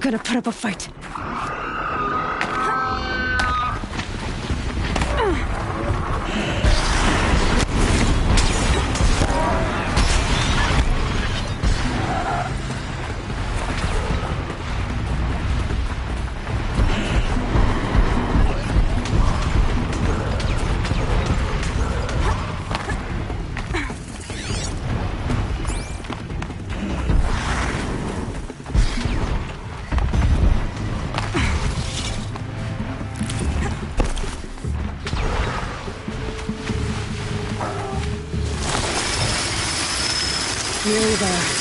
not gonna put up a fight. Nearly there.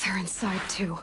They're inside too.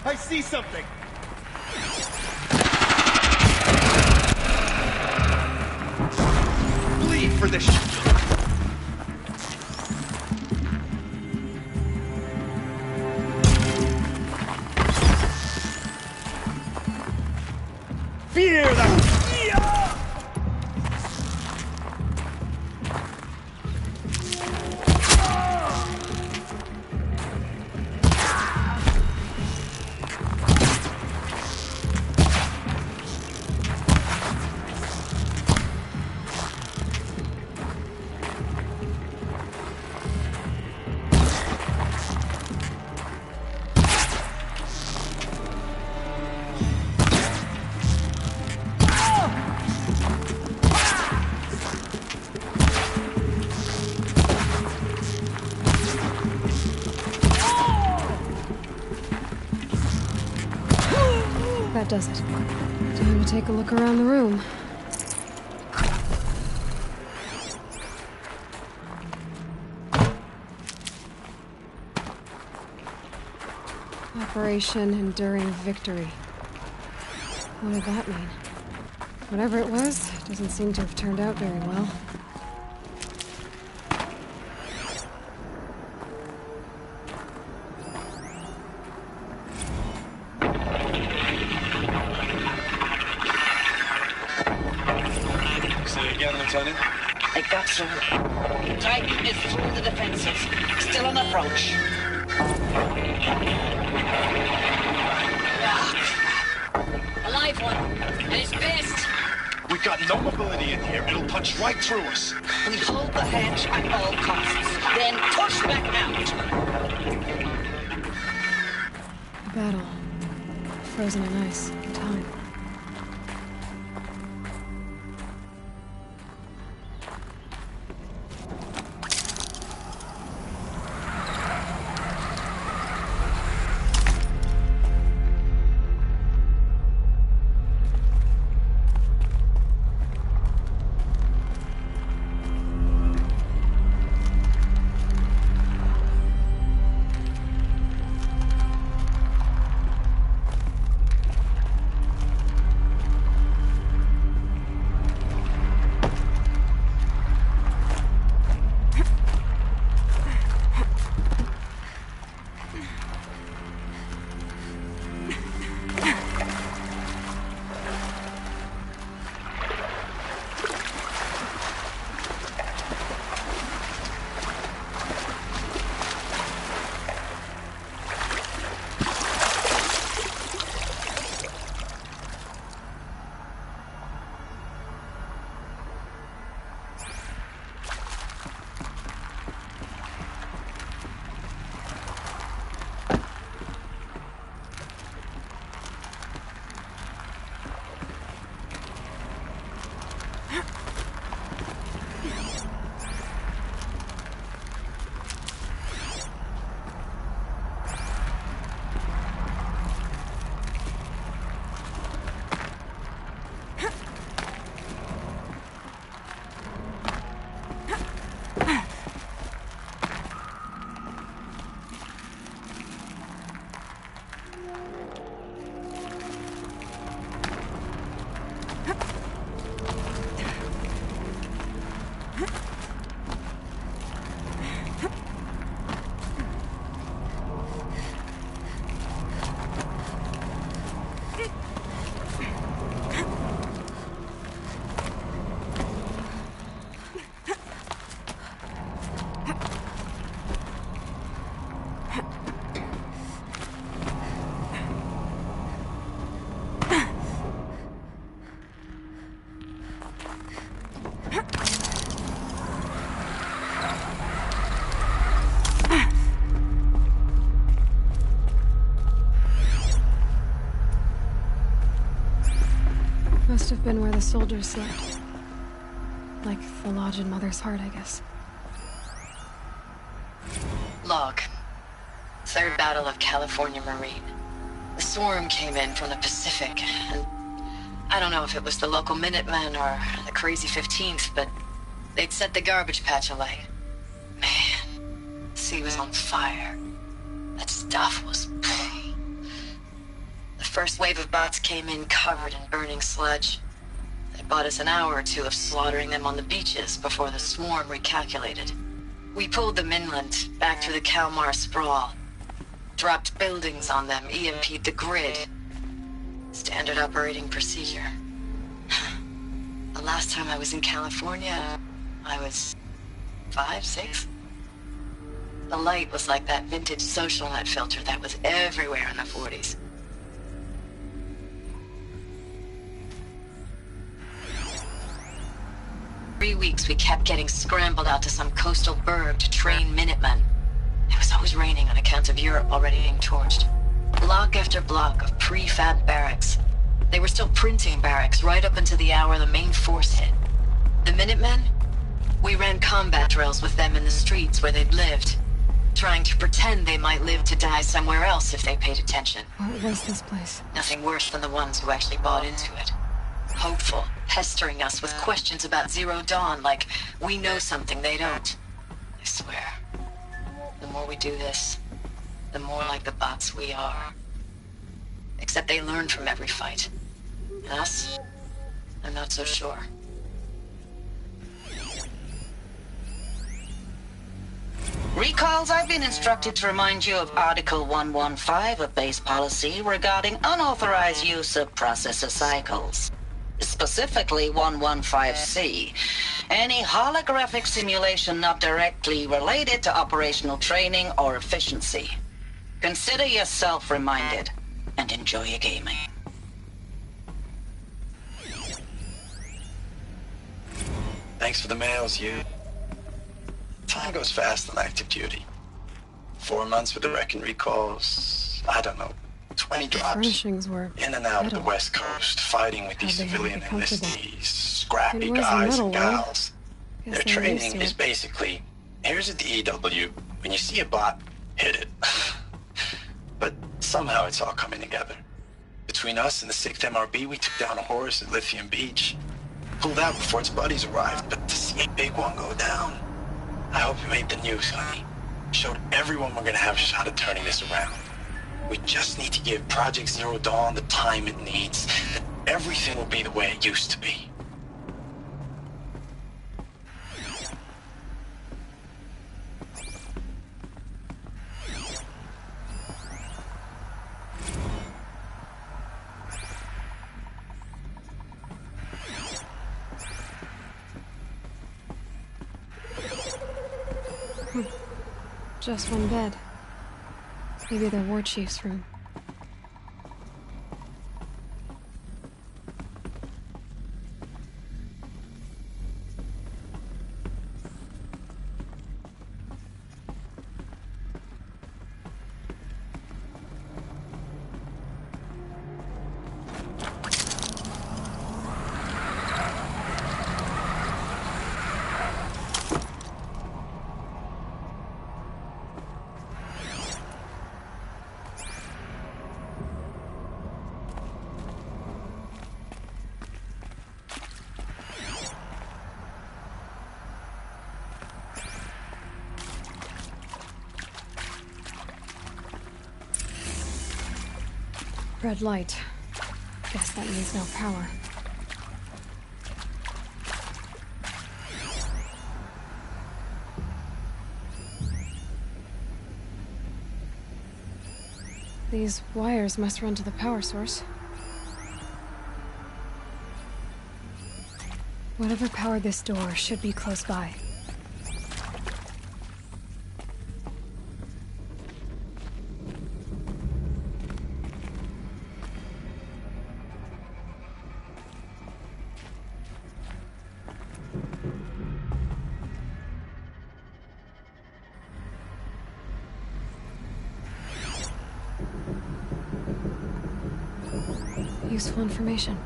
I see something! Bleed for this shit! Fear them! That does it. Time to take a look around the room. Operation Enduring Victory. What did that mean? Whatever it was, it doesn't seem to have turned out very well. Say again, Lieutenant. I got you. Titan is through the defenses. Still on approach. A live one. And he's pissed. We got no mobility in here. It'll punch right through us. We hold the hatch at all costs. Then push back out. A battle. Frozen in ice. In time. Must have been where the soldiers slept. Like the lodge in Mother's Heart, I guess. Log. Third Battle of California Marine. The swarm came in from the Pacific, and I don't know if it was the local Minutemen or the crazy 15th, but they'd set the garbage patch alight. Man, the sea was on fire. That stuff was... The first wave of bots came in covered in burning sludge. They bought us an hour or two of slaughtering them on the beaches before the swarm recalculated. We pulled them inland, back through the Kalmar sprawl. Dropped buildings on them, EMP'd the grid. Standard operating procedure. The last time I was in California, I was 5, 6? The light was like that vintage social net filter that was everywhere in the 40s. For 3 weeks, we kept getting scrambled out to some coastal burg to train Minutemen. It was always raining on account of Europe already being torched. Block after block of prefab barracks. They were still printing barracks right up until the hour the main force hit. The Minutemen? We ran combat drills with them in the streets where they'd lived. trying to pretend they might live to die somewhere else if they paid attention. What was this place? Nothing worse than the ones who actually bought into it. Hopeful, pestering us with questions about Zero Dawn like we know something they don't. I swear, the more we do this, the more like the bots we are. Except they learn from every fight. And us? I'm not so sure. Recalls, I've been instructed to remind you of Article 115 of base policy regarding unauthorized use of processor cycles. Specifically 115C. Any holographic simulation not directly related to operational training or efficiency. Consider yourself reminded, and enjoy your gaming. Thanks for the mails, you. Time goes fast on active duty. 4 months with the wrecking recalls. I don't know, 20 drops. Furnishings were In and out of the metal. West Coast, fighting with these How'd they civilian be comfortable? enlistees, scrappy It was a guys metal and world. gals. Guess Their they're used training to is it. basically, here's a DEW. When you see a bot, hit it. But somehow it's all coming together. Between us and the 6th MRB, we took down a horse at Lithium Beach. Pulled out before its buddies arrived, but to see a big one go down. I hope you made the news, honey. Showed everyone we're gonna have a shot at turning this around. We just need to give Project Zero Dawn the time it needs. Then everything will be the way it used to be. Just one bed. Maybe the war chief's room. Red light. Guess that means no power. These wires must run to the power source. Whatever powered this door should be close by. Useful information.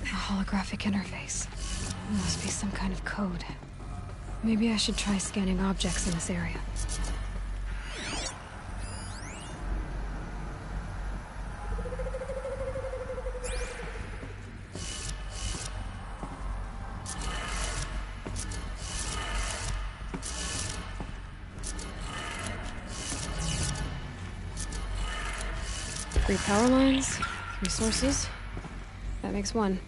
A holographic interface. Must be some kind of code. Maybe I should try scanning objects in this area. Three power lines, 3 sources. That makes 1.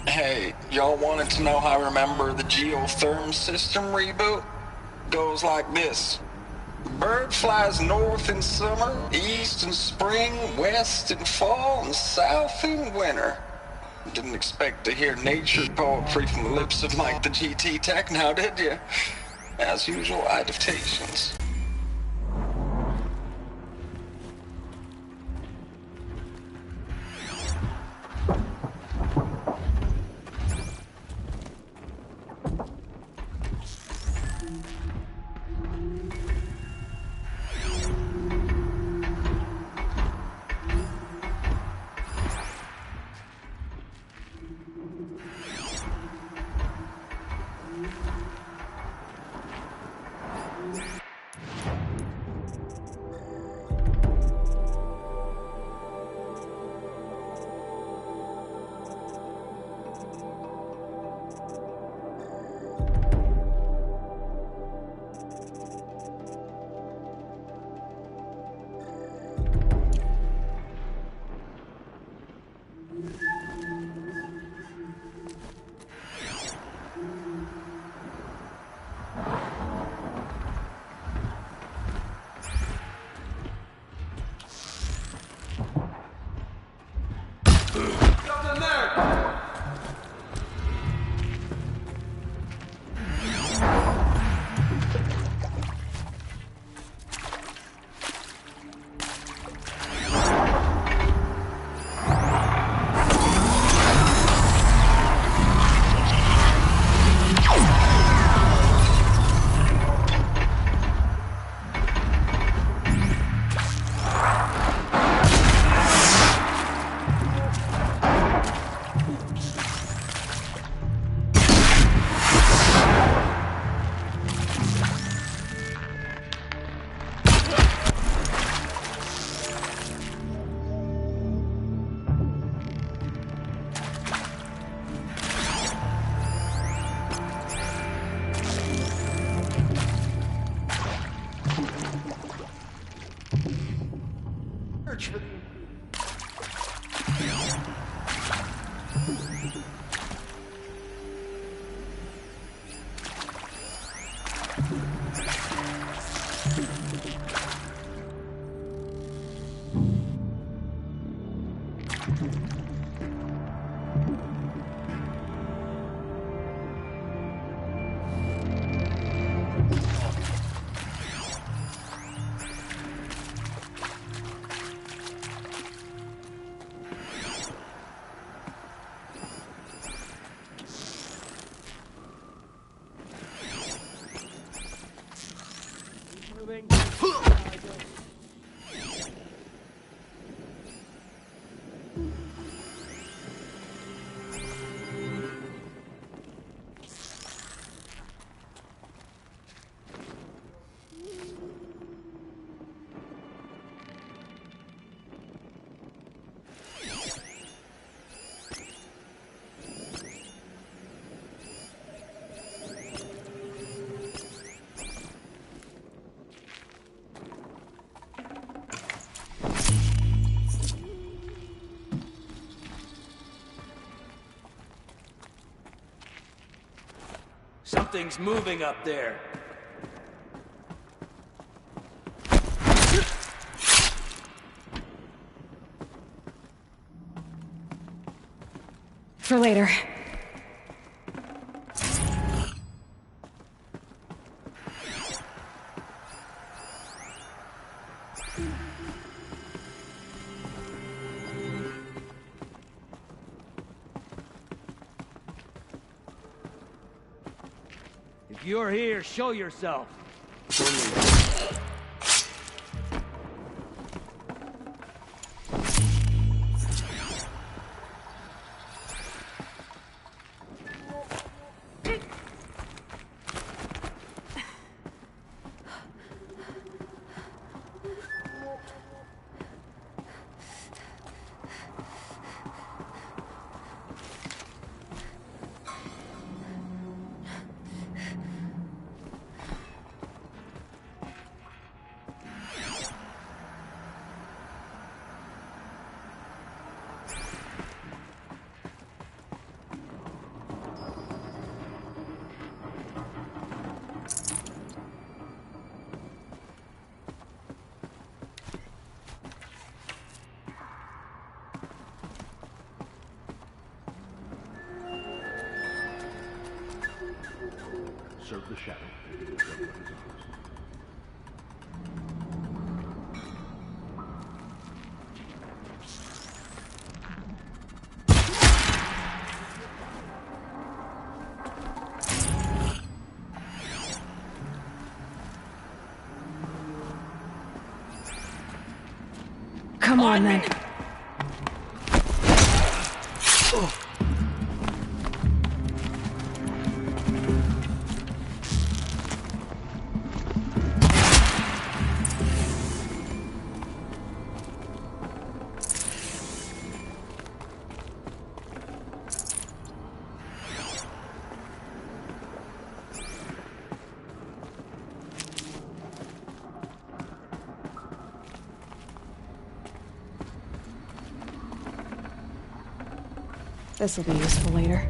Hey, y'all wanted to know how I remember the geotherm system reboot? Goes like this. Bird flies north in summer, east in spring, west in fall, and south in winter. Didn't expect to hear nature poetry from the lips of Mike the GT Tech now, did you? As usual, adaptations. Something's moving up there. For later. If you're here, show yourself. serve the shadow and he will show what is ours. Come on, then. This'll be useful later.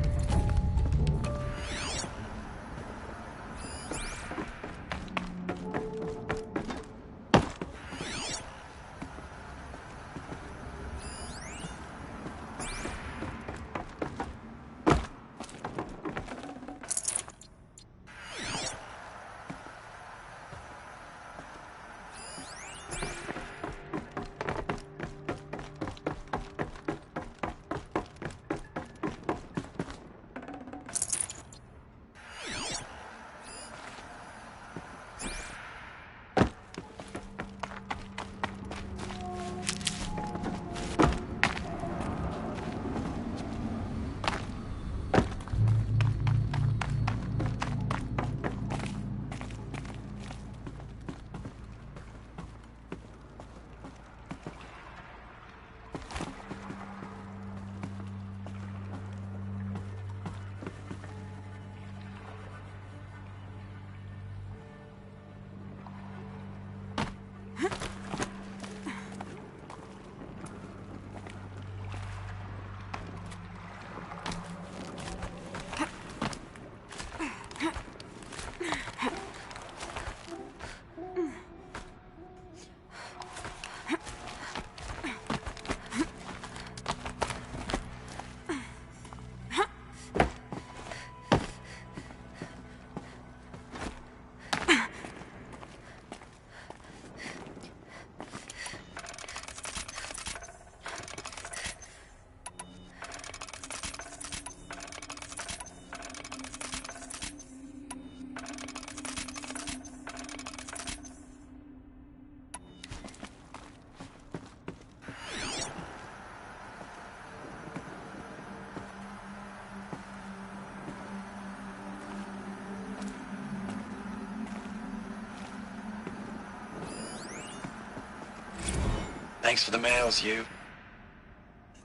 Thanks for the mails, you.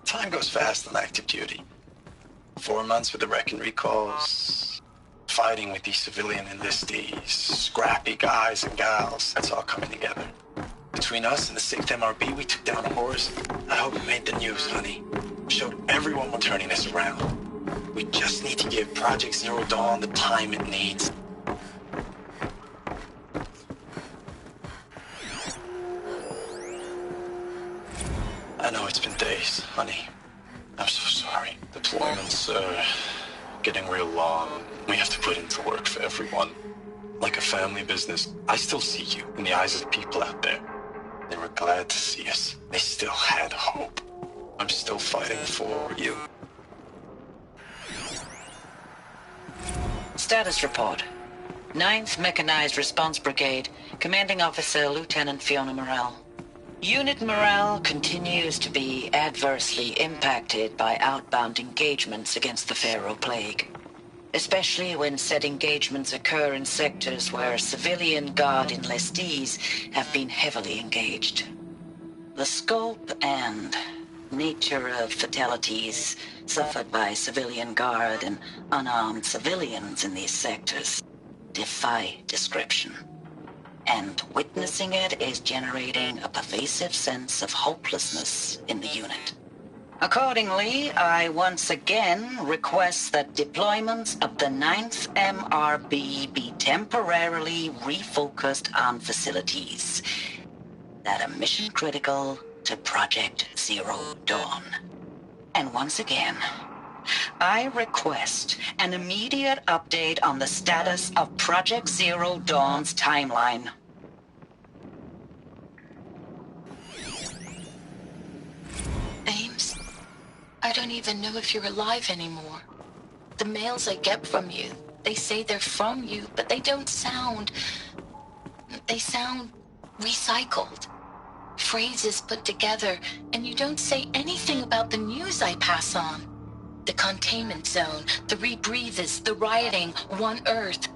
Time goes fast on active duty. 4 months with the wreck and recalls, fighting with these civilian enlistees, scrappy guys and gals, that's all coming together. Between us and the 6th MRB, we took down a horse. I hope it made the news, honey. Showed everyone we're turning this around. We just need to give Project Zero Dawn the time it needs. I know it's been days, honey. I'm so sorry. Deployments are getting real long. We have to put into work for everyone. Like a family business. I still see you in the eyes of the people out there. They were glad to see us. They still had hope. I'm still fighting for you. Status report. 9th Mechanized Response Brigade, Commanding Officer Lieutenant Fiona Morrell. Unit morale continues to be adversely impacted by outbound engagements against the Pharaoh Plague, especially when said engagements occur in sectors where civilian guard enlistees have been heavily engaged. The scope and nature of fatalities suffered by civilian guard and unarmed civilians in these sectors defy description. And witnessing it is generating a pervasive sense of hopelessness in the unit. Accordingly, I once again request that deployments of the 9th MRB be temporarily refocused on facilities that are mission critical to Project Zero Dawn. And once again, I request an immediate update on the status of Project Zero Dawn's timeline. Ames, I don't even know if you're alive anymore. The mails I get from you, they say they're from you, but they don't sound... They sound recycled. Phrases put together, and you don't say anything about the news I pass on. The containment zone, the rebreathers, the rioting, One Earth.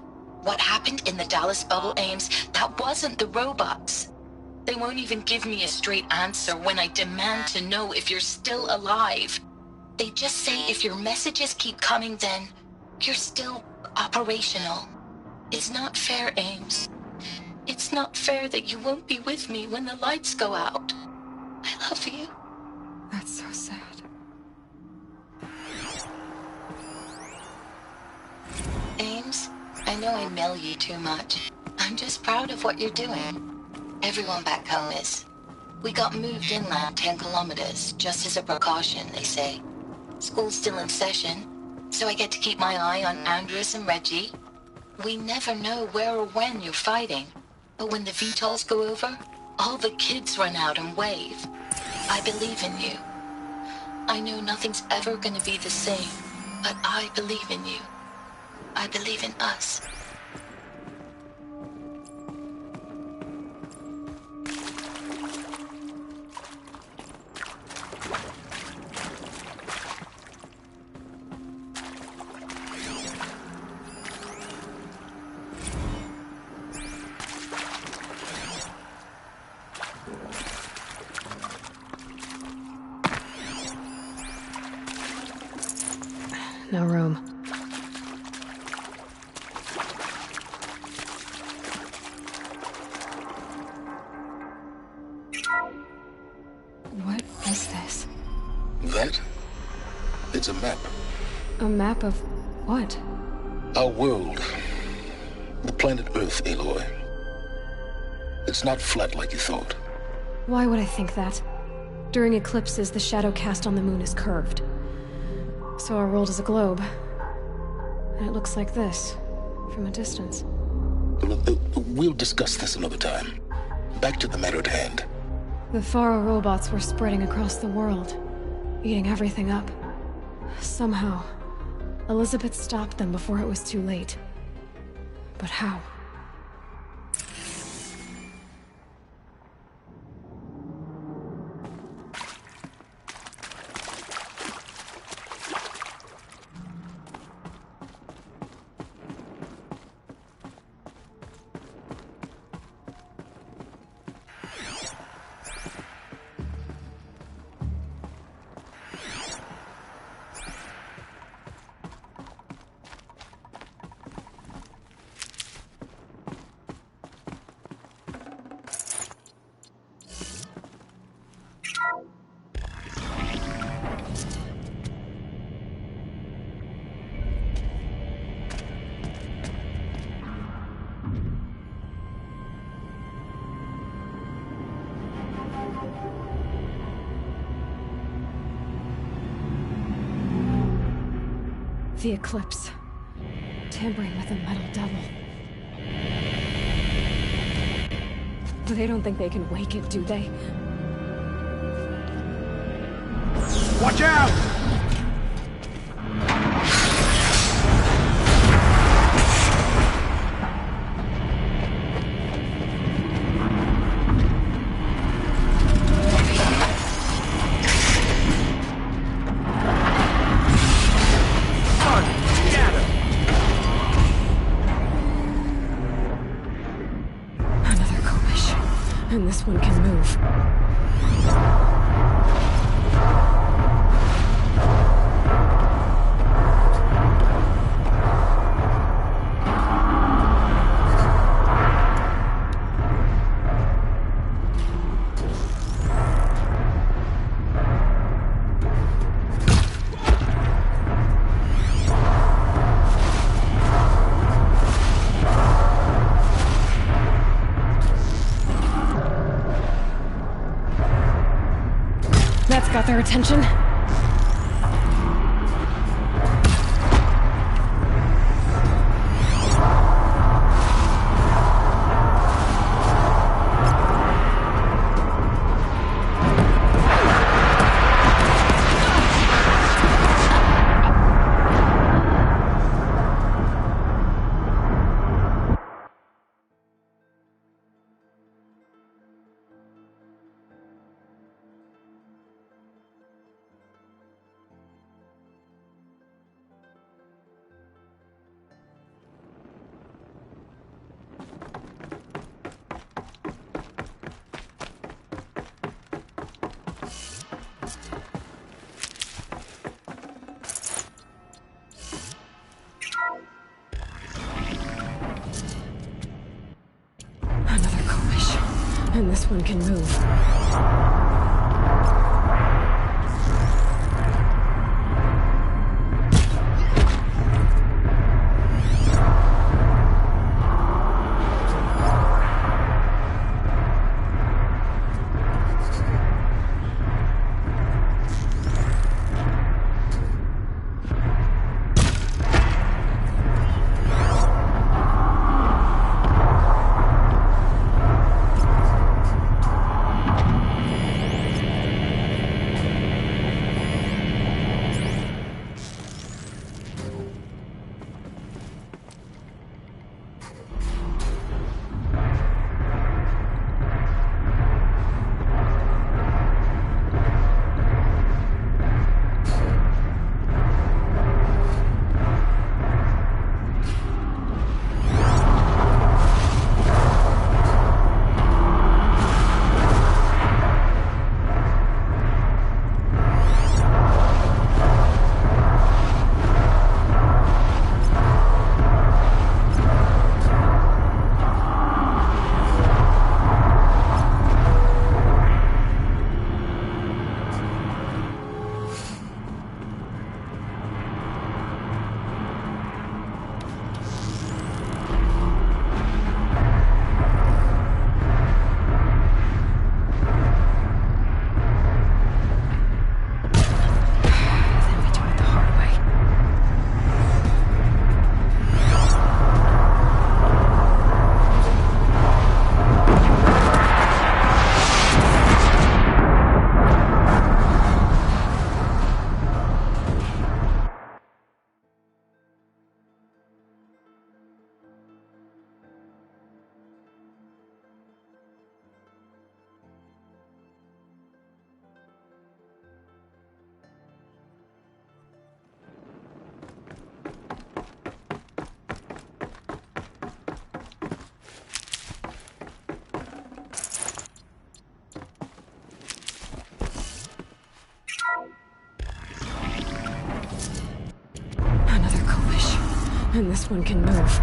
What happened in the Dallas bubble, Ames, that wasn't the robots. They won't even give me a straight answer when I demand to know if you're still alive. They just say if your messages keep coming, then you're still operational. It's not fair, Ames. It's not fair that you won't be with me when the lights go out. I love you. That's so sad. Ames, I know I mail you too much. I'm just proud of what you're doing. Everyone back home is. We got moved inland 10 kilometers, just as a precaution, they say. School's still in session, so I get to keep my eye on Andrews and Reggie. We never know where or when you're fighting, but when the VTOLs go over, all the kids run out and wave. I believe in you. I know nothing's ever gonna be the same, but I believe in you. I believe in us. No room. What is this? That? It's a map. A map of what? Our world. The planet Earth, Aloy. It's not flat like you thought. Why would I think that? During eclipses, the shadow cast on the moon is curved. So our world is a globe. And it looks like this, from a distance. We'll discuss this another time. Back to the matter at hand. The Faro robots were spreading across the world, eating everything up. Somehow, Elisabet stopped them before it was too late. But how? The eclipse. Tampering with a metal devil. They don't think they can wake it, do they? Watch out! And this one can move. That's got their attention. and this one can move. And this one can move.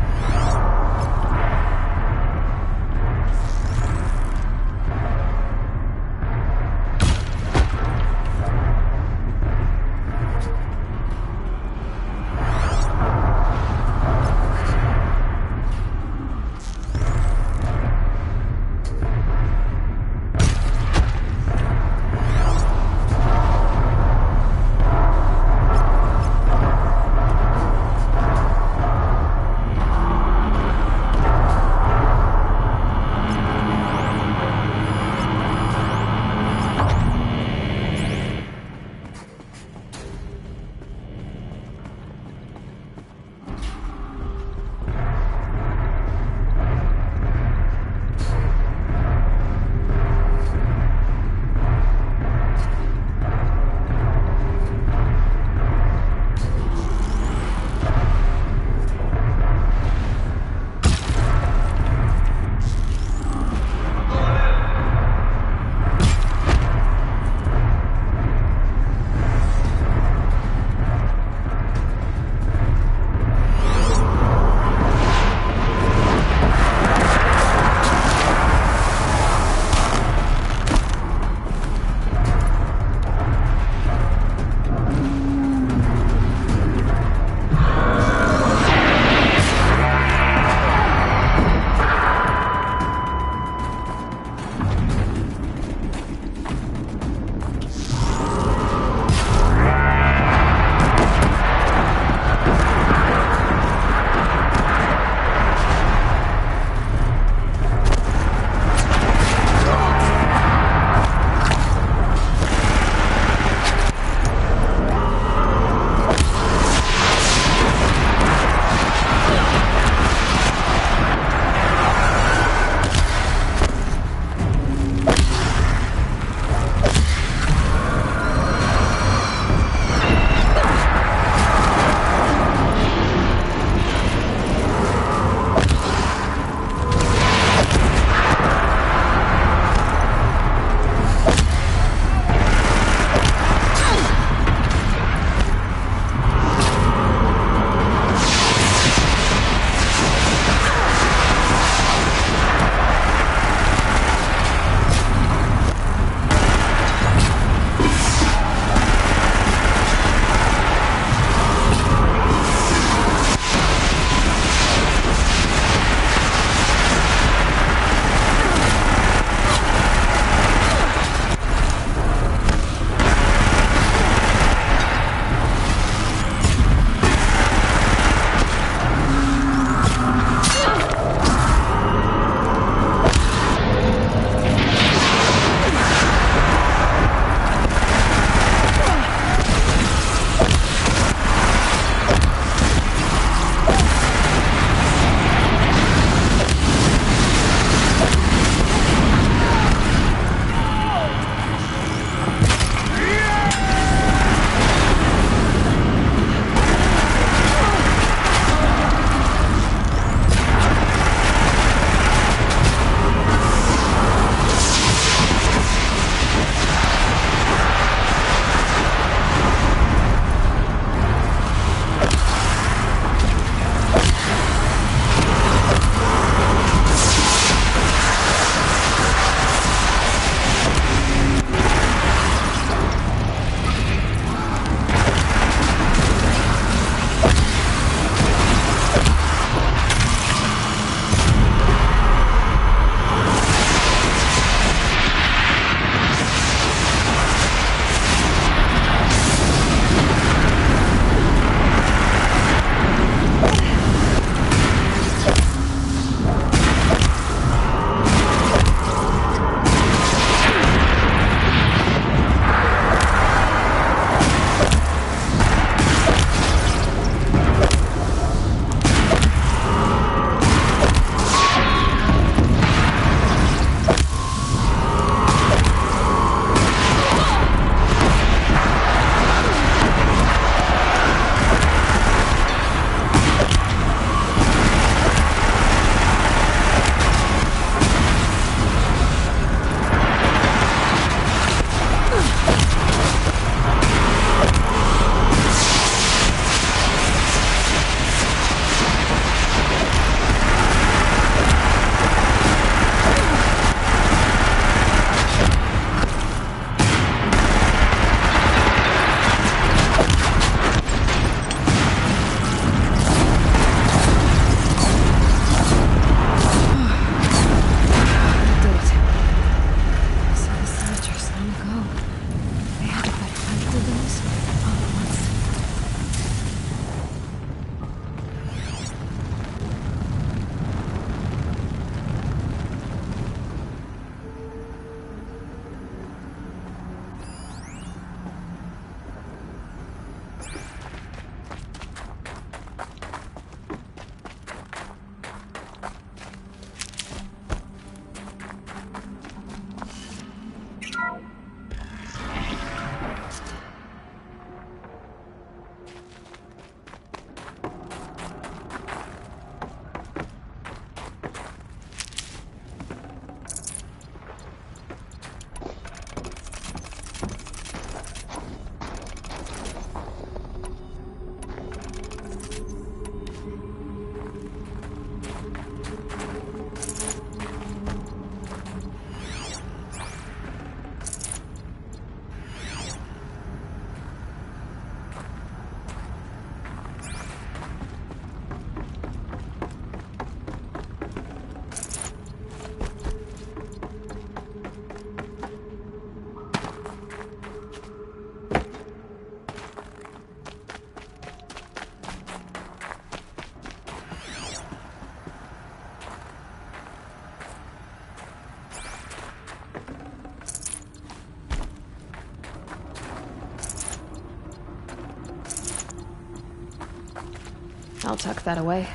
I'll tuck that away.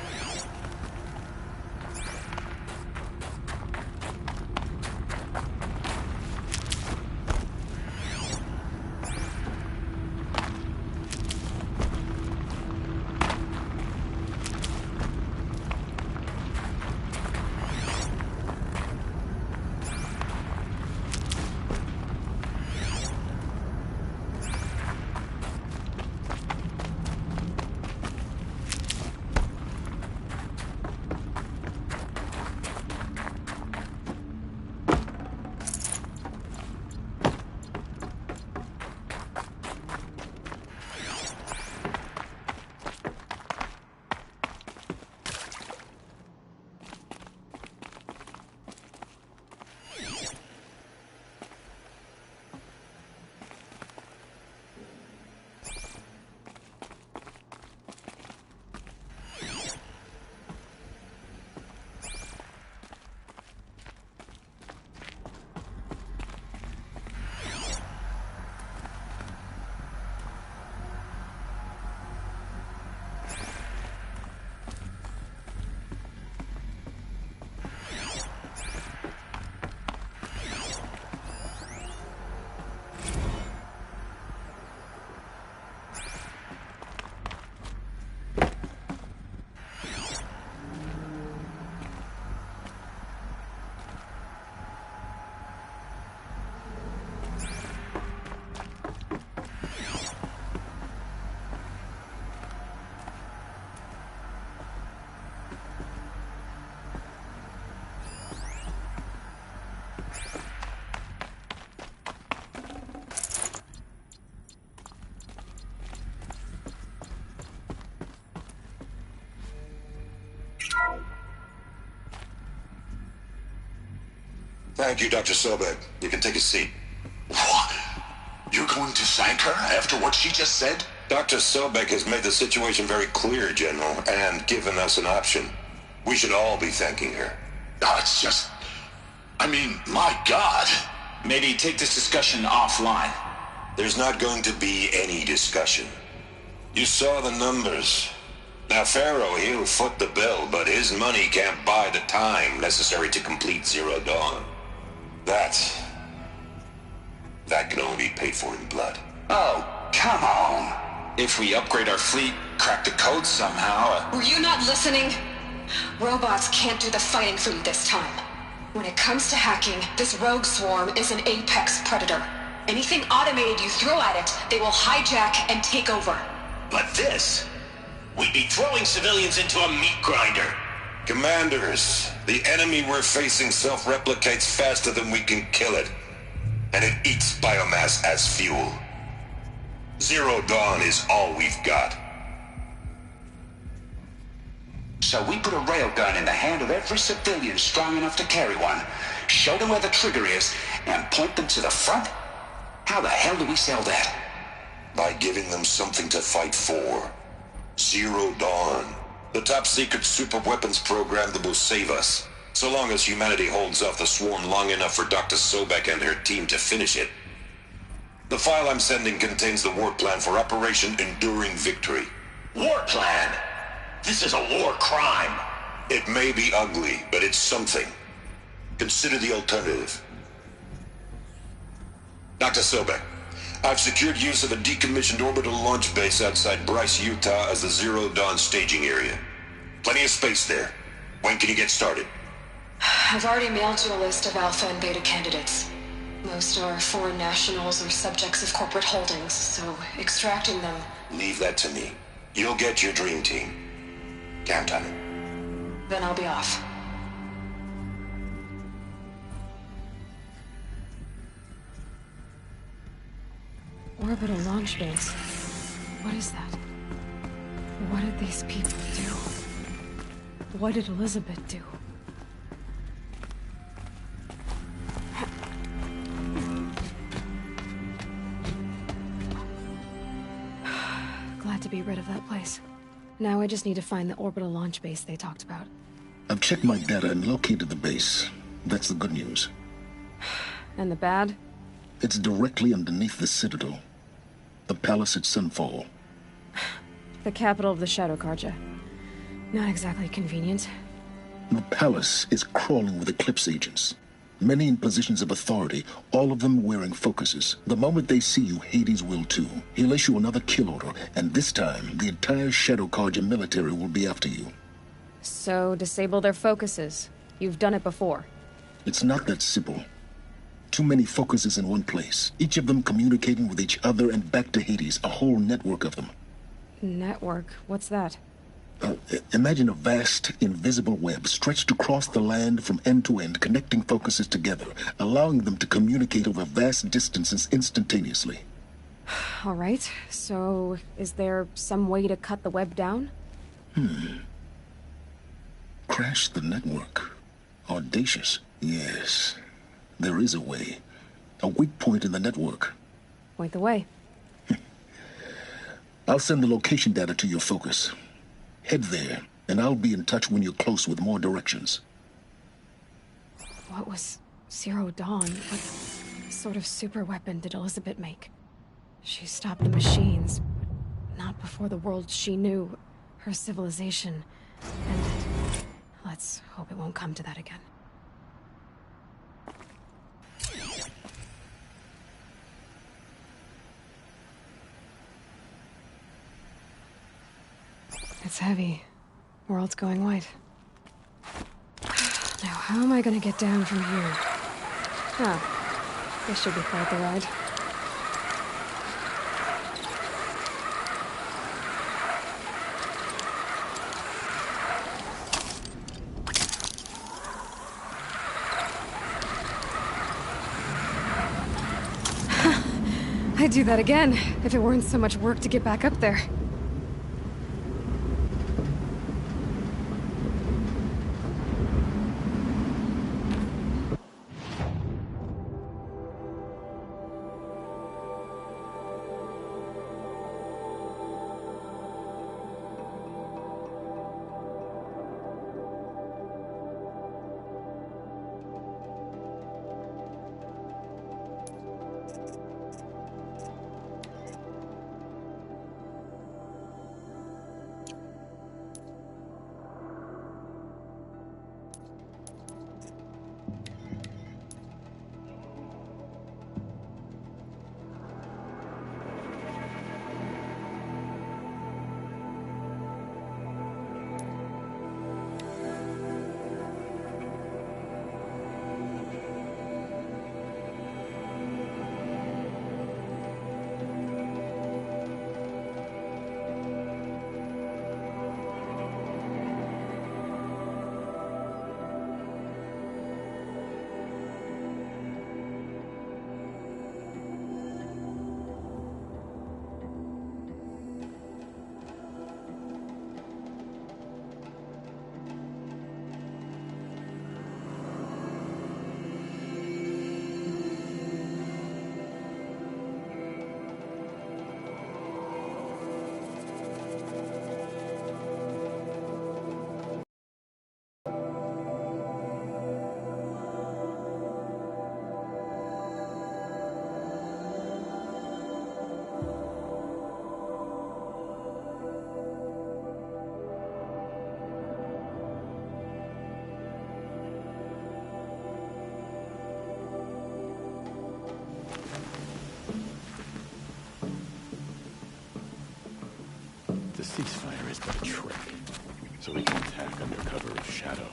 Thank you, Dr. Sobeck. You can take a seat. What? You're going to thank her after what she just said? Dr. Sobeck has made the situation very clear, General, and given us an option. We should all be thanking her. Oh, it's just... I mean, my God. Maybe take this discussion offline. There's not going to be any discussion. You saw the numbers. Now, Pharaoh, he'll foot the bill, but his money can't buy the time necessary to complete Zero Dawn. That can only be paid for in blood. Oh, come on. If we upgrade our fleet, crack the code somehow... Were you not listening? Robots can't do the fighting for you this time. When it comes to hacking, this rogue swarm is an apex predator. Anything automated you throw at it, they will hijack and take over. But this... we'd be throwing civilians into a meat grinder. Commanders, the enemy we're facing self-replicates faster than we can kill it. And it eats biomass as fuel. Zero Dawn is all we've got. So we put a railgun in the hand of every civilian strong enough to carry one, show them where the trigger is, and point them to the front? How the hell do we sell that? By giving them something to fight for. Zero Dawn. The top-secret super-weapons program that will save us. So long as humanity holds off the swarm long enough for Dr. Sobeck and her team to finish it. The file I'm sending contains the war plan for Operation Enduring Victory. War plan? This is a war crime. It may be ugly, but it's something. Consider the alternative. Dr. Sobeck, I've secured use of a decommissioned orbital launch base outside Bryce, Utah as the Zero Dawn staging area. Plenty of space there. When can you get started? I've already mailed you a list of alpha and beta candidates. Most are foreign nationals or subjects of corporate holdings, so extracting them... Leave that to me. You'll get your dream team. Count on it. Then I'll be off. Orbital launch base. What is that? What did these people do? What did Elisabet do? Glad to be rid of that place. Now I just need to find the orbital launch base they talked about. I've checked my data and located the base. That's the good news. And the bad? It's directly underneath the Citadel. The palace at Sunfall. The capital of the Shadow Carja. Not exactly convenient. The palace is crawling with Eclipse agents. Many in positions of authority, all of them wearing focuses. The moment they see you, Hades will too. He'll issue another kill order, and this time, the entire Shadow Carja military will be after you. So, disable their focuses. You've done it before. It's not that simple. Too many focuses in one place, each of them communicating with each other and back to Hades, a whole network of them. Network? What's that? Imagine a vast, invisible web stretched across the land from end to end, connecting focuses together, allowing them to communicate over vast distances instantaneously. All right, so is there some way to cut the web down? Crash the network. Audacious. Yes, there is a way. A weak point in the network. Point the way. I'll send the location data to your focus. Head there, and I'll be in touch when you're close with more directions. What was Zero Dawn? What sort of super weapon did Elisabet make? She stopped the machines, but not before the world she knew, her civilization, ended. Let's hope it won't come to that again. It's heavy. World's going white. Now, how am I gonna get down from here? This should be quite the ride. I'd do that again, if it weren't so much work to get back up there. The ceasefire is but a trick, so we can attack under cover of shadow.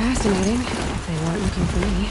Fascinating, if they weren't looking for me.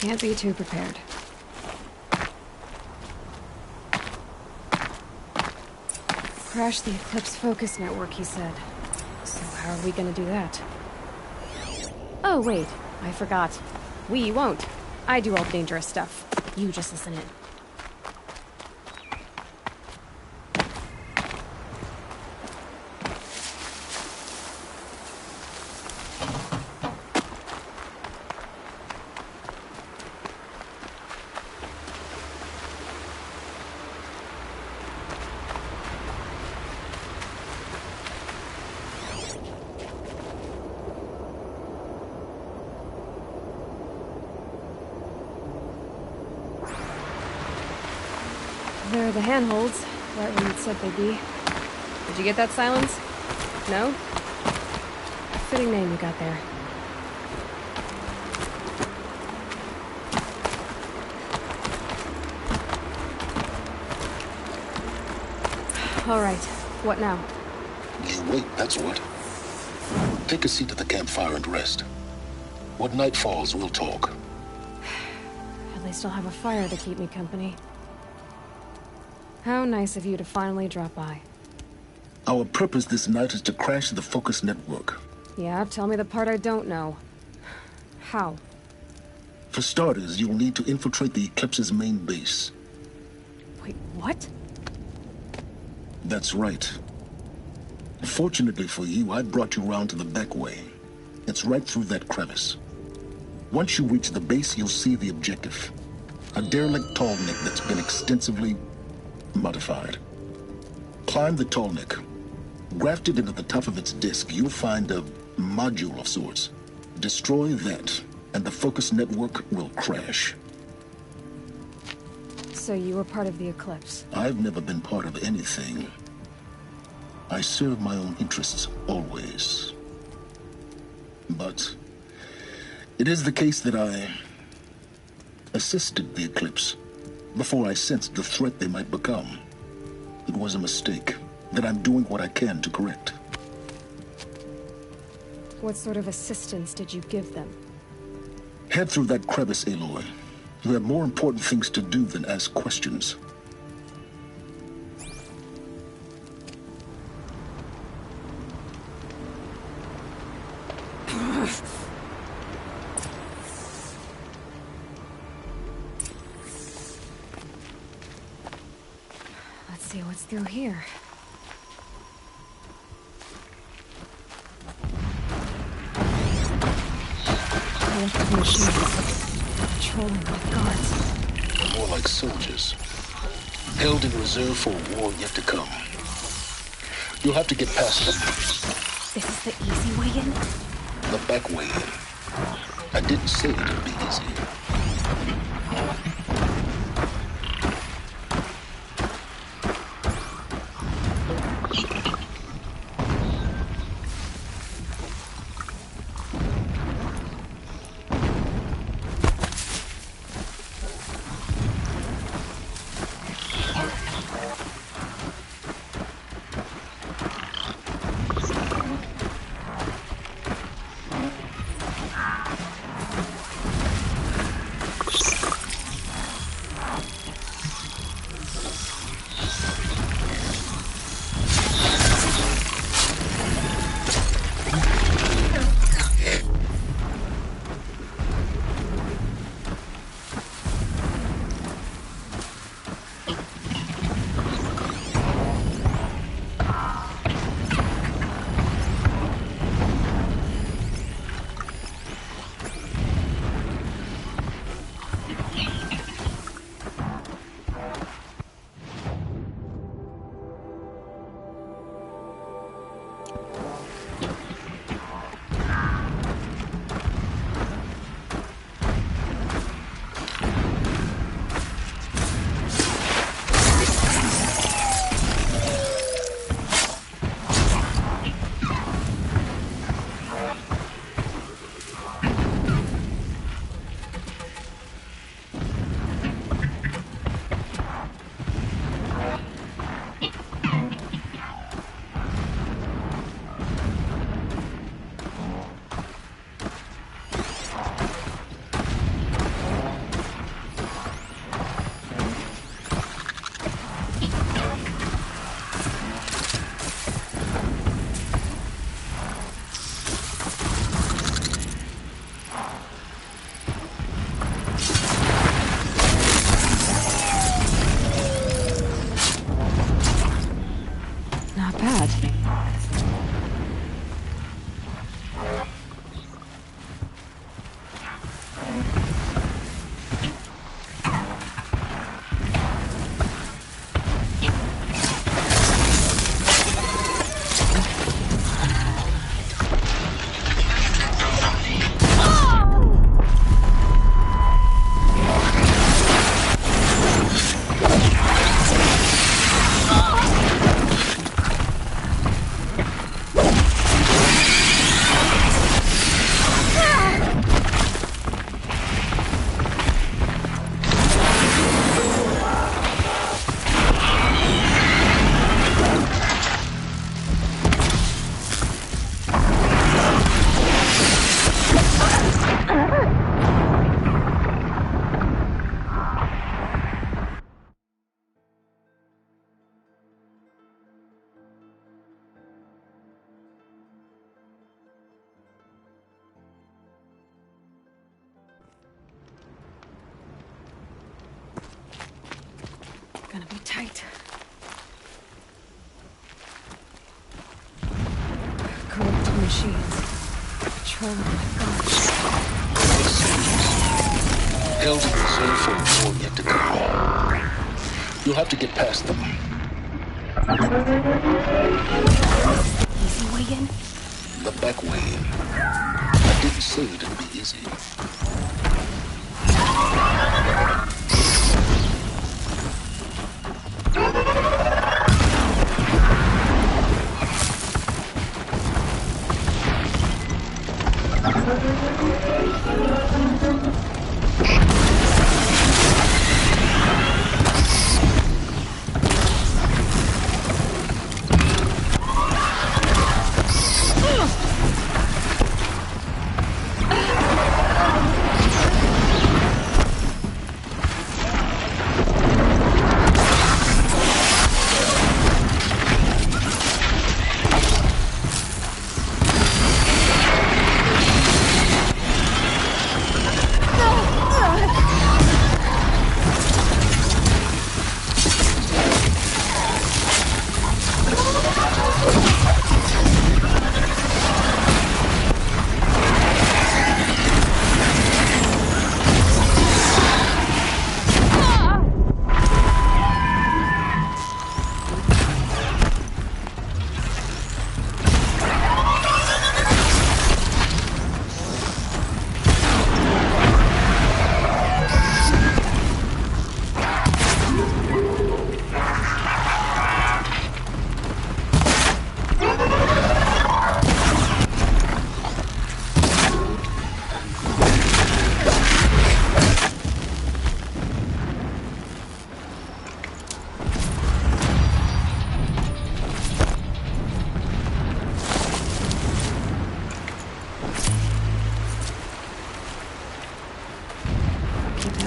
Can't be too prepared. Crash the Eclipse focus network, he said. So how are we gonna do that? Oh, wait. I forgot. We won't. I do all the dangerous stuff. You just listen in. There are the handholds, right where you'd said they'd be. Did you get that, Silence? No? Fitting name you got there. All right, what now? You wait, that's what. Take a seat at the campfire and rest. When night falls, we'll talk. At least I'll have a fire to keep me company. How nice of you to finally drop by. Our purpose this night is to crash the Focus network. Yeah, tell me the part I don't know. How? For starters, you'll need to infiltrate the Eclipse's main base. Wait, what? That's right. Fortunately for you, I brought you round to the back way. It's right through that crevice. Once you reach the base, you'll see the objective. A derelict tall neck that's been extensively modified. Climb the tall neck. Grafted into the top of its disk, you'll find a module of sorts. Destroy that, and the Focus network will crash. So you were part of the Eclipse? I've never been part of anything. I serve my own interests, always. But it is the case that I assisted the Eclipse before I sensed the threat they might become. It was a mistake that I'm doing what I can to correct. What sort of assistance did you give them? Head through that crevice, Aloy. You have more important things to do than ask questions. Let's see what's through here. Electric machines. Patrolling with guards. More like soldiers. Held in reserve for a war yet to come. You'll have to get past them. This is the easy way in? The back way in. I didn't say it would be easy. Not bad. Gonna be tight. Corrupt machines. Patrol, my gosh. Hell's in reserve for a war yet to come. You'll have to get past them. Easy way in? The back way in. I didn't say it'd be easy.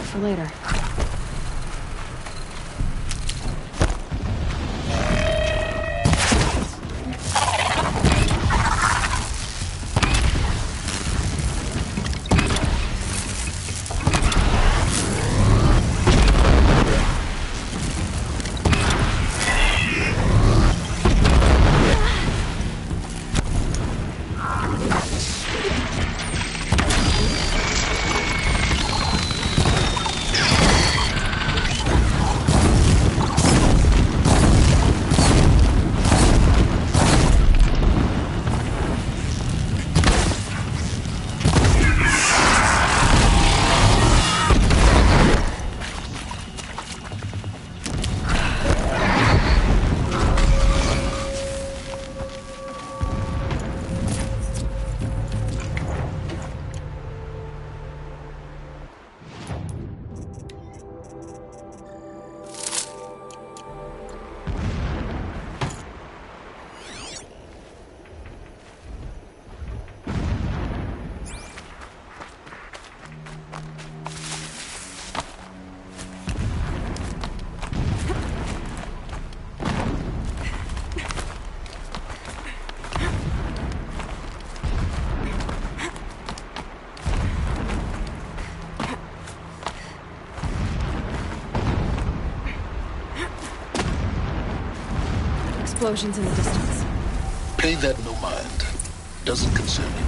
For later. explosions in the distance. Pay that no mind. Doesn't concern you.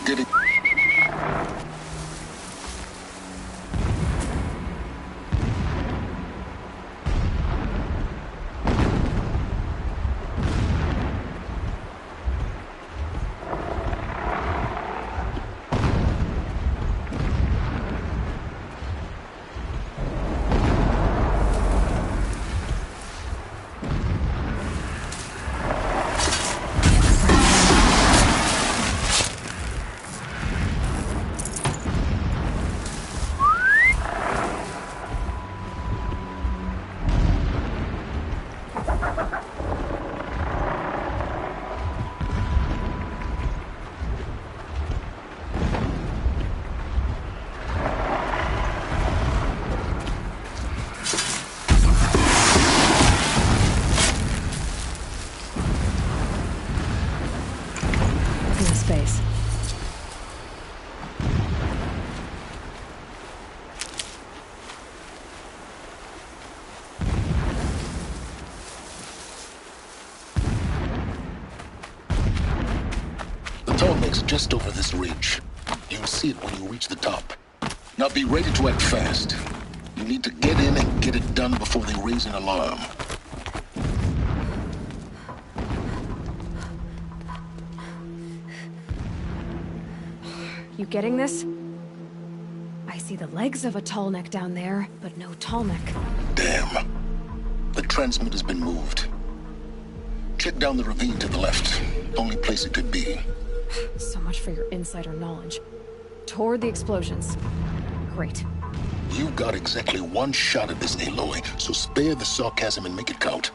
Getting... Space. The tall neck's just over this ridge. You'll see it when you reach the top. Now be ready to act fast. You need to get in and get it done before they raise an alarm. You getting this? I see the legs of a tall neck down there, but no tall neck. Damn. The transmitter's been moved. Check down the ravine to the left. Only place it could be. So much for your insider knowledge. Toward the explosions. Great. You've got exactly one shot at this, Aloy, so spare the sarcasm and make it count.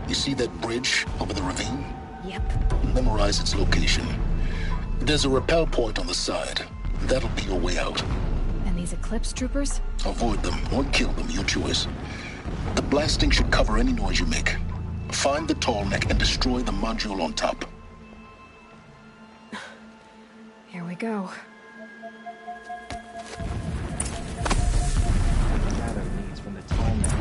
You see that bridge over the ravine? Yep. Memorize its location. There's a rappel point on the side. That'll be your way out. And these Eclipse troopers? Avoid them or kill them, your choice. The blasting should cover any noise you make. Find the tall neck and destroy the module on top. Here we go. Gather leads from the tall neck.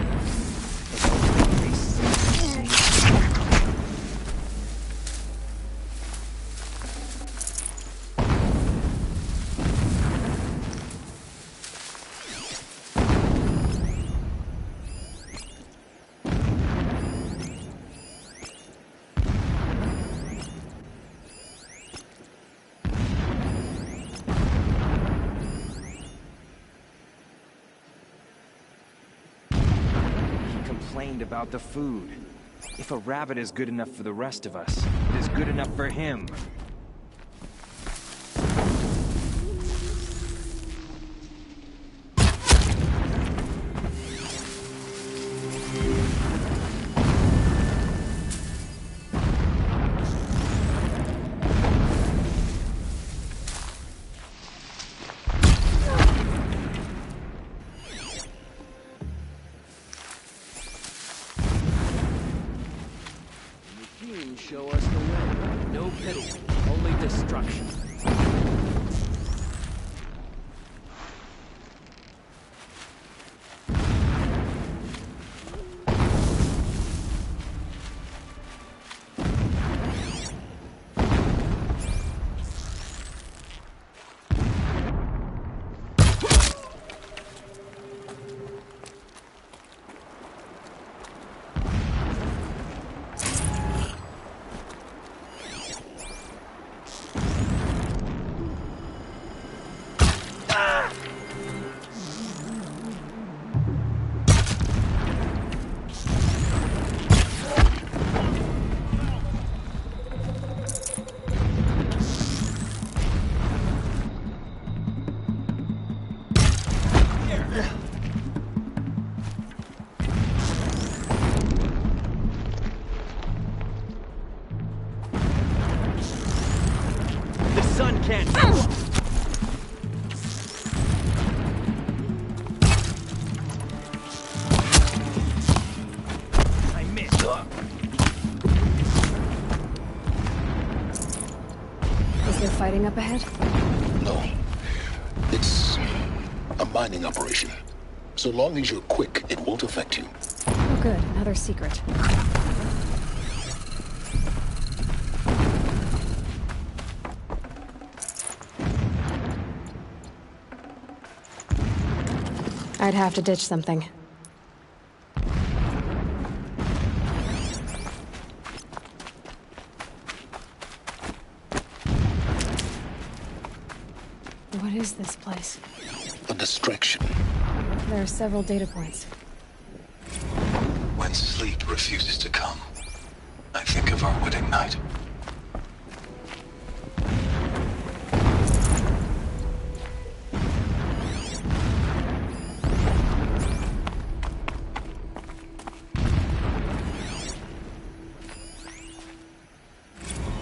complained about the food. If a rabbit is good enough for the rest of us, it is good enough for him. Show us the way. No pity, only destruction. Fighting up ahead? No. It's a mining operation. So long as you're quick, it won't affect you. Oh good, another secret. I'd have to ditch something. What is this place? A distraction. There are several data points. When sleep refuses to come, I think of our wedding night.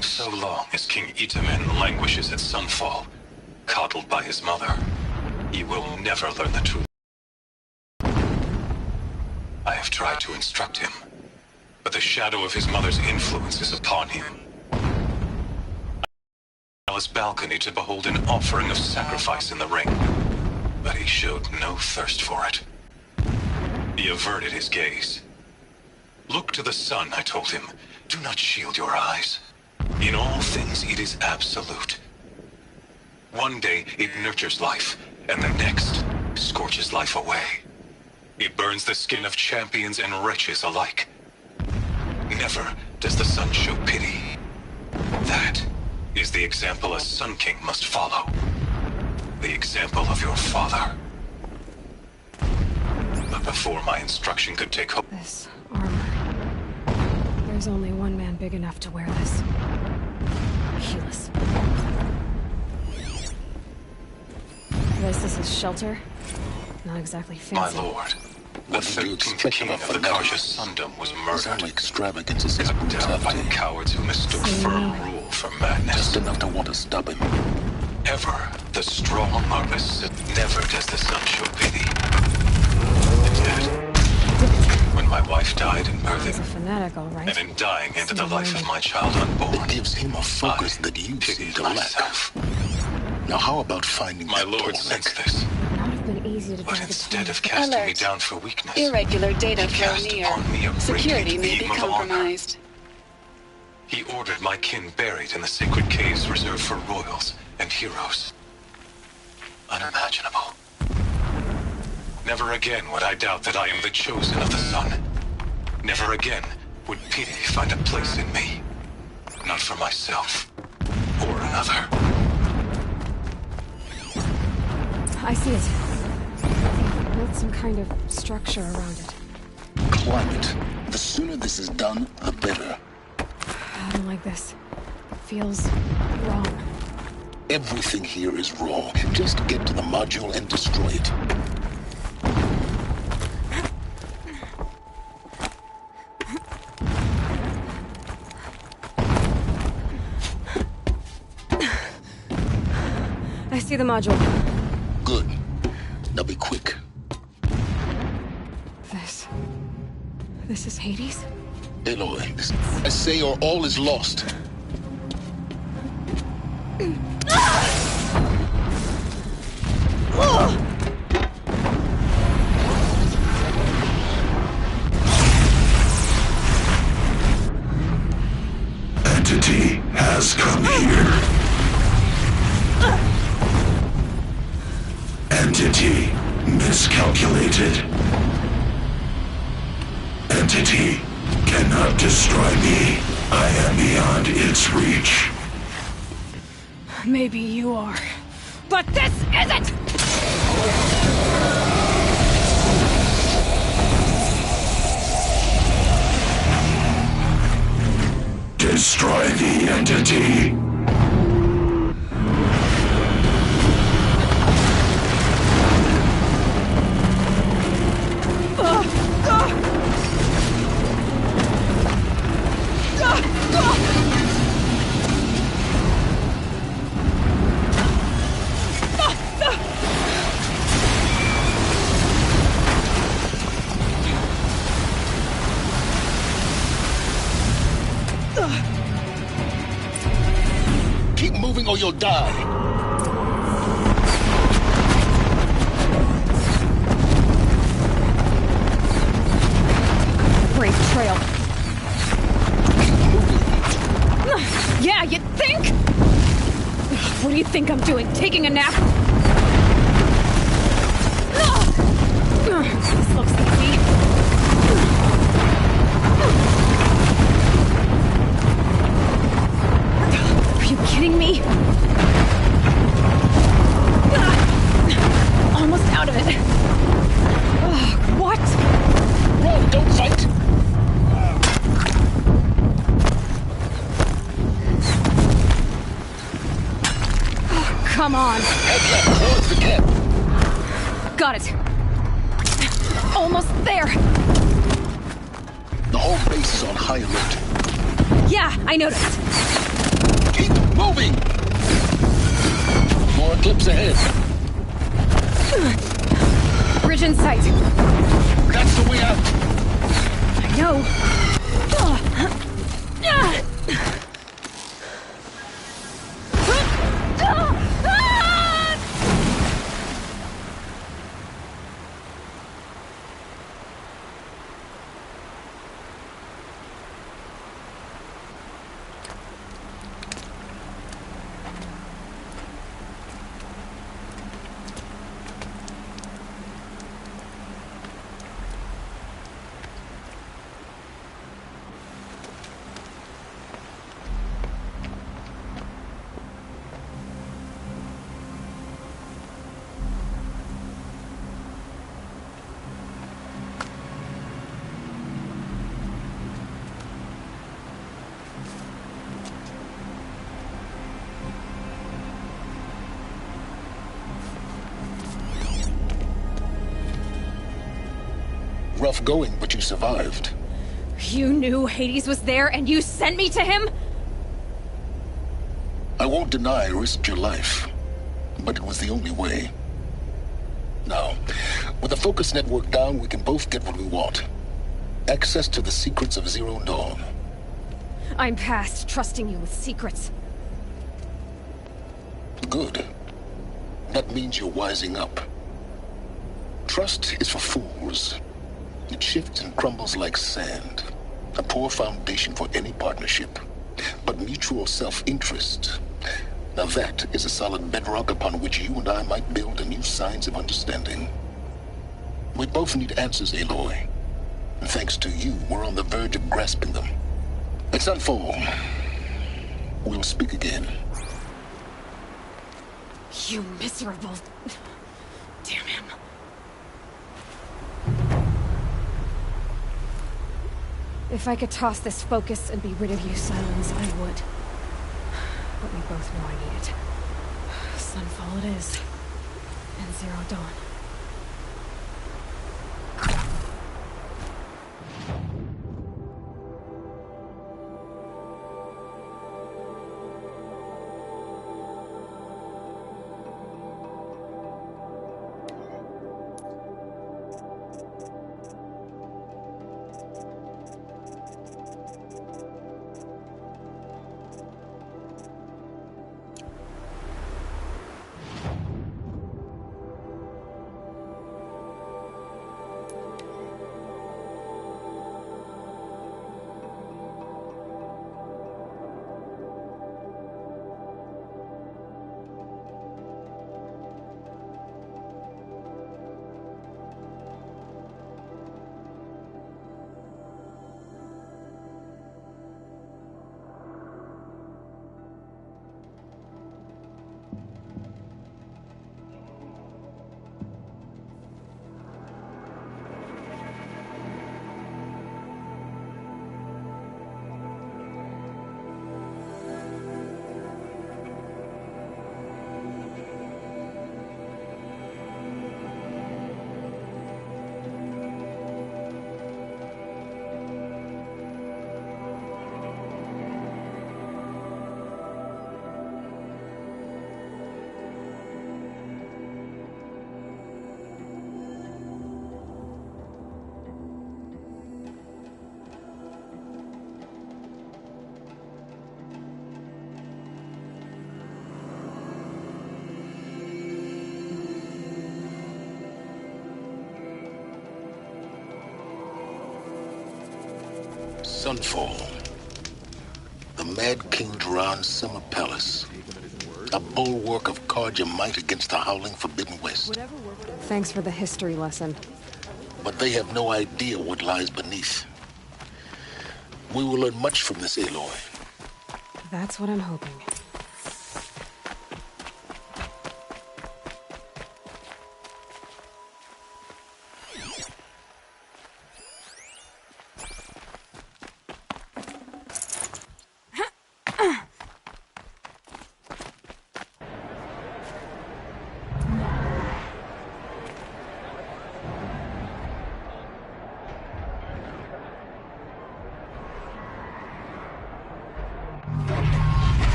So long as King Itamen languishes at Sunfall, coddled by his mother, he will never learn the truth. I have tried to instruct him, but the shadow of his mother's influence is upon him. Palace balcony to behold an offering of sacrifice in the ring, but he showed no thirst for it. He averted his gaze. Look to the sun, I told him. Do not shield your eyes. In all things it is absolute. One day it nurtures life, and the next scorches life away. It burns the skin of champions and wretches alike. Never does the sun show pity. That is the example a Sun King must follow. The example of your father. But before my instruction could take hold... This armor. There's only one man big enough to wear this. Helis. This is his shelter? Not exactly fancy. My lord, the 13th king of the Karja Sundom was murdered. Extravagance is cut down by cowards who mistook firm rule for madness. Just enough to want to stop him. Ever the strong are the never does the sun show pity. And yet, when my wife died in birthing, he's a fanatic, all right. and in dying into the life of my child unborn, it gives him a focus that you seem to lack. Now how about finding my lord sensed this? But instead of casting me down for weakness, irregular data flow near. Me a security may be beam of compromised. Honor. He ordered my kin buried in the sacred caves reserved for royals and heroes. Unimaginable. Never again would I doubt that I am the chosen of the sun. Never again would pity find a place in me. Not for myself or another. I see it. Built some kind of structure around it. quiet. The sooner this is done, the better. I don't like this. It feels wrong. Everything here is wrong. Just get to the module and destroy it. I see the module. Good. Now be quick. This is Hades? Aloy, I say or all is lost. Entity has come here. Entity miscalculated. Entity cannot destroy me. I am beyond its reach. Maybe you are. But this isn't! Destroy the entity. Keep moving or you'll die. Brave trail. Yeah, you think? What do you think I'm doing? Taking a nap? This looks easy. Are you kidding me? Almost out of it. What? Run, don't fight! Come on. Head left towards the camp. Got it. Almost there. The whole base is on high alert. Yeah, I noticed. Keep moving! More eclipse ahead. Bridge in sight. That's the way out. I know. Rough going, but you survived. You knew Hades was there and you sent me to him? I won't deny I risked your life, but it was the only way. Now, with the focus network down, we can both get what we want. Access to the secrets of Zero Dawn. I'm past trusting you with secrets. Good. That means you're wising up. Trust is for fools. It shifts and crumbles like sand. A poor foundation for any partnership. But mutual self-interest, now that is a solid bedrock upon which you and I might build a new science of understanding. We both need answers, Aloy. And thanks to you, we're on the verge of grasping them. Let's unfold. We'll speak again. You miserable... Damn him. If I could toss this focus and be rid of you, Silence, I would. But we both know I need it. Sunfall it is. And Zero Dawn. Sunfall. The Mad King Duran's summer palace. A bulwark of cards your might against the howling Forbidden West. Thanks for the history lesson. But they have no idea what lies beneath. We will learn much from this, Aloy. That's what I'm hoping.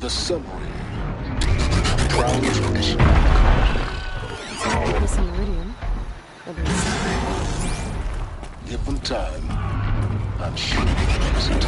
The summary. Proud tradition. This Meridian. Give them time. I'm sure they'll use it.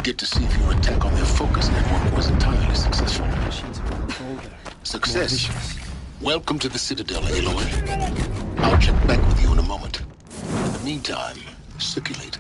Get to see if your attack on their focus network was entirely successful. Success. Welcome to the Citadel, Aloy. I'll check back with you in a moment. In the meantime, circulate.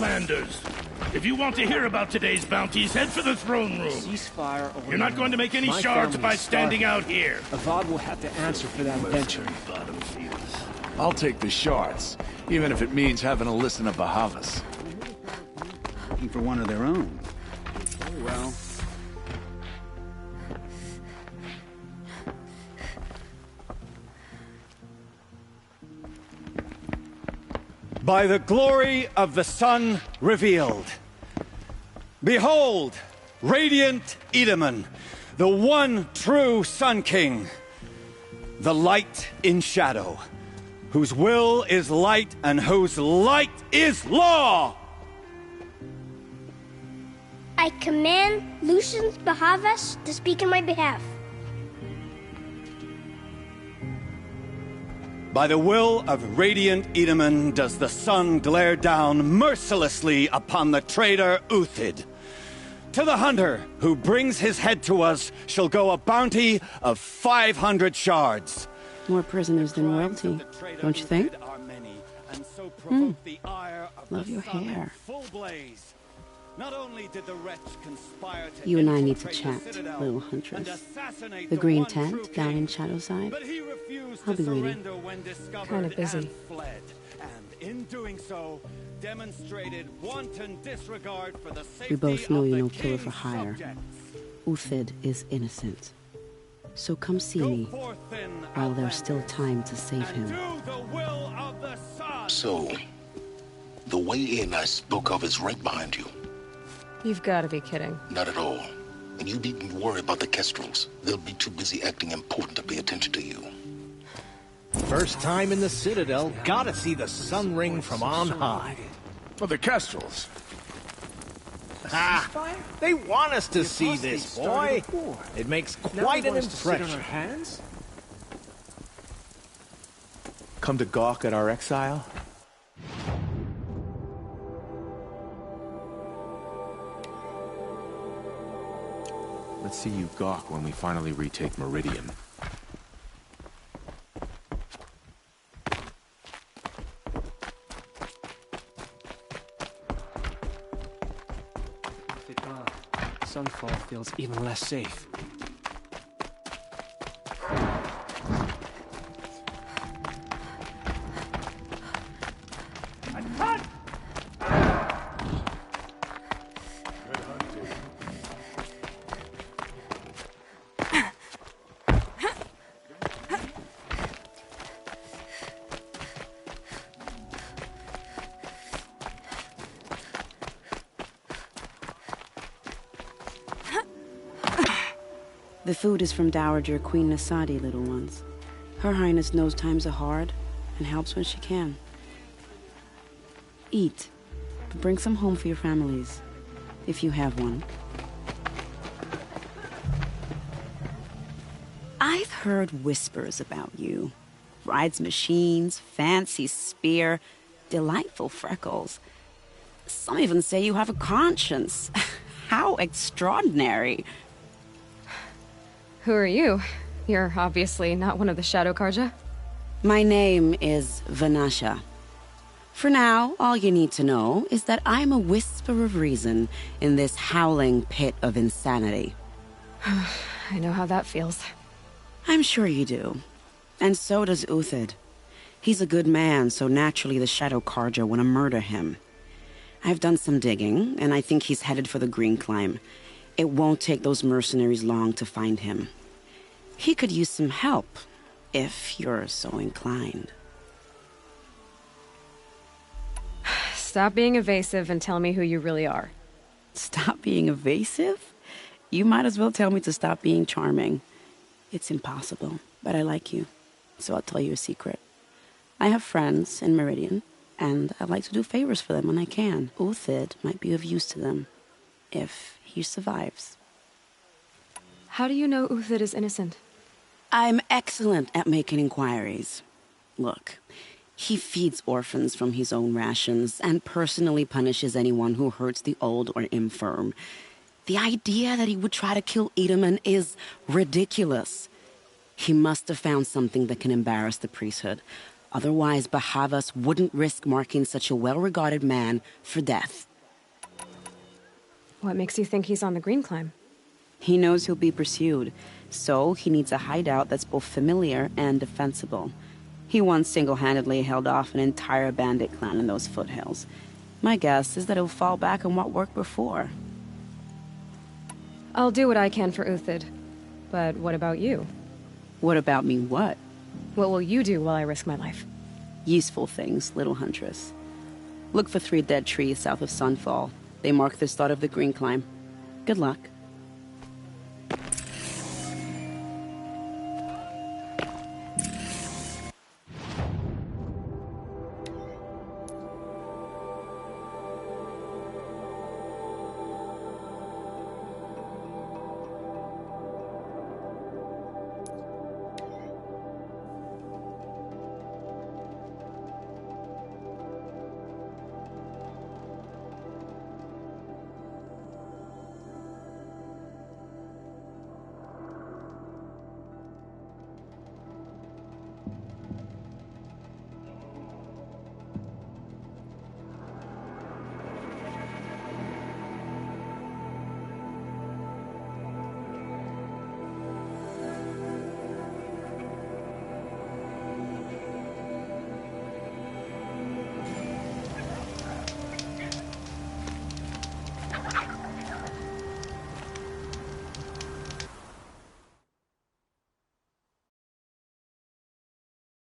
Outlanders! If you want to hear about today's bounties, head for the throne room. Ceasefire or You're not going to make any shards by standing out here. Avad will have to answer for that venture. I'll take the shards, even if it means having to listen to Bahavas. Looking for one of their own. Oh, well. By the glory of the sun revealed. Behold, radiant Edaman, the one true Sun King. The light in shadow, whose will is light and whose light is law! I command Lucius Bahavas to speak in my behalf. By the will of radiant Edaman does the sun glare down mercilessly upon the traitor Uthid. To the hunter who brings his head to us shall go a bounty of 500 shards. More prisoners than royalty, don't you think? Love your hair. Not only did the wretch conspire to You and I need to chat, little huntress. The green tent down in Shadowside. I'll be waiting. Kind of busy. And in doing so, demonstrated wanton disregard for the safety We both know of you're the no killer for king's hire. subjects. Uthid is innocent. So come see me while there's still time to save him. So, the way in I spoke of is right behind you. You've got to be kidding. Not at all. And you needn't worry about the Kestrels. They'll be too busy acting important to pay attention to you. First time in the Citadel, gotta see the sun ring from on high. Well, the Kestrels. Ah, they want us to see this, boy. It makes quite an impression. Come to gawk at our exile? Let's see you gawk when we finally retake Meridian. Sunfall feels even less safe. The food is from Dowager Queen Nasadi, little ones. Her Highness knows times are hard and helps when she can. Eat, but bring some home for your families, if you have one. I've heard whispers about you. Rides machines, fancy spear, delightful freckles. Some even say you have a conscience. How extraordinary. Who are you? You're obviously not one of the Shadow Karja. My name is Vanasha. For now, all you need to know is that I'm a whisper of reason in this howling pit of insanity. I know how that feels. I'm sure you do. And so does Uthid. He's a good man, so naturally the Shadow Karja want to murder him. I've done some digging, and I think he's headed for the Green Climb. It won't take those mercenaries long to find him. He could use some help, if you're so inclined. Stop being evasive and tell me who you really are. Stop being evasive? You might as well tell me to stop being charming. It's impossible, but I like you, so I'll tell you a secret. I have friends in Meridian, and I like to do favors for them when I can. Uthid might be of use to them, if he survives. How do you know Uthid is innocent? I'm excellent at making inquiries. Look, he feeds orphans from his own rations and personally punishes anyone who hurts the old or infirm. The idea that he would try to kill Edaman is ridiculous. He must have found something that can embarrass the priesthood. Otherwise, Bahavas wouldn't risk marking such a well-regarded man for death. What makes you think he's on the green climb? He knows he'll be pursued, so he needs a hideout that's both familiar and defensible. He once single-handedly held off an entire bandit clan in those foothills. My guess is that he'll fall back on what worked before. I'll do what I can for Uthid. But what about you? What about me what? What will you do while I risk my life? Useful things, little huntress. Look for 3 dead trees south of Sunfall. They mark the start of the green climb. Good luck.